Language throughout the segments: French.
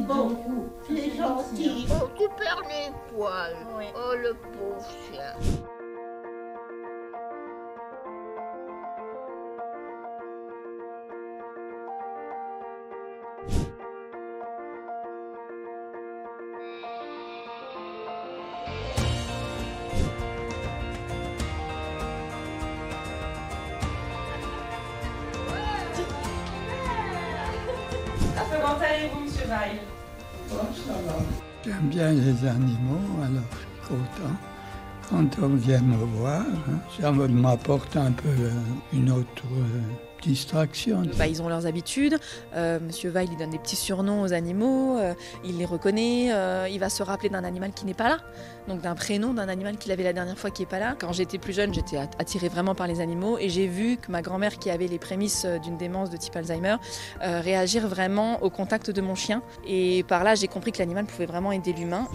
beaucoup. C'est gentil. Oh, tu perds les poils. Oui. Oh, le pauvre chien. Comment allez-vous, Monsieur Weil? Bon, ça va. J'aime bien les animaux, alors je suis content. Quand on vient me voir, ça m'apporte un peu une autre distraction. Ils ont leurs habitudes. Monsieur Weil, il donne des petits surnoms aux animaux. Il les reconnaît. Il va se rappeler d'un animal qui n'est pas là. Donc d'un prénom d'un animal qu'il avait la dernière fois qui n'est pas là. Quand j'étais plus jeune, j'étais attirée vraiment par les animaux. Et j'ai vu que ma grand-mère, qui avait les prémices d'une démence de type Alzheimer, réagir vraiment au contact de mon chien. Et par là, j'ai compris que l'animal pouvait vraiment aider l'humain.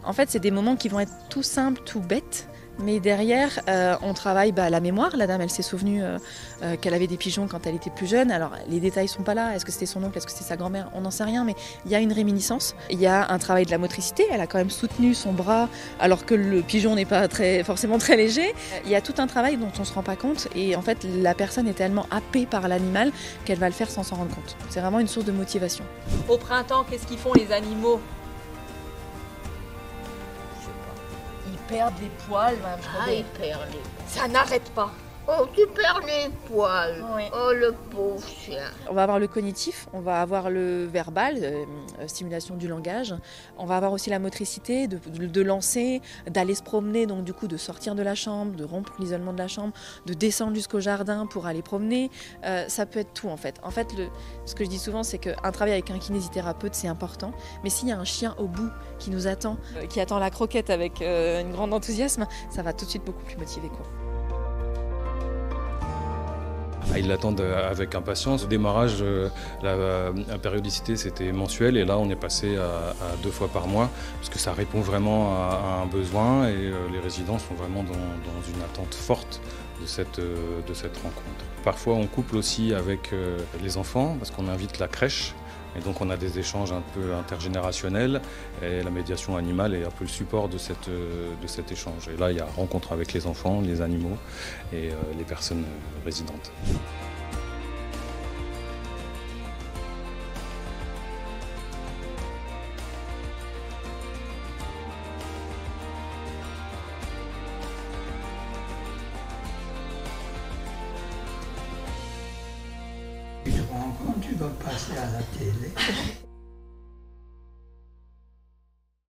En fait, c'est des moments qui vont être tout simples, tout bêtes. Mais derrière, on travaille la mémoire. La dame, elle s'est souvenue qu'elle avait des pigeons quand elle était plus jeune. Alors, les détails sont pas là. Est-ce que c'était son oncle? Est-ce que c'était sa grand-mère? On n'en sait rien, mais il y a une réminiscence. Il y a un travail de la motricité. Elle a quand même soutenu son bras, alors que le pigeon n'est pas forcément très léger. Il y a tout un travail dont on ne se rend pas compte. Et en fait, la personne est tellement happée par l'animal qu'elle va le faire sans s'en rendre compte. C'est vraiment une source de motivation. Au printemps, qu'est-ce qu'ils font les animaux? Ils perdent les poils, Madame Ah, Chaudet. il perd les poils. Ça n'arrête pas. Oh, tu perds les poils. Oui. Oh, le pauvre chien. On va avoir le cognitif, on va avoir le verbal, stimulation du langage. On va avoir aussi la motricité, de lancer, d'aller se promener, donc du coup de sortir de la chambre, de rompre l'isolement de la chambre, de descendre jusqu'au jardin pour aller promener. Ça peut être tout en fait. En fait, ce que je dis souvent, c'est qu'un travail avec un kinésithérapeute, c'est important. Mais s'il y a un chien au bout qui nous attend, qui attend la croquette avec un grand enthousiasme, ça va tout de suite beaucoup plus motiver, quoi. Ils l'attendent avec impatience. Au démarrage, la périodicité c'était mensuel et là on est passé à 2 fois par mois parce que ça répond vraiment à un besoin et les résidents sont vraiment dans une attente forte de cette rencontre. Parfois on couple aussi avec les enfants parce qu'on invite la crèche. Et donc on a des échanges un peu intergénérationnels et la médiation animale est un peu le support de cet échange. Et là il y a rencontre avec les enfants, les animaux et les personnes résidentes. Tu te rends compte, tu vas passer à la télé.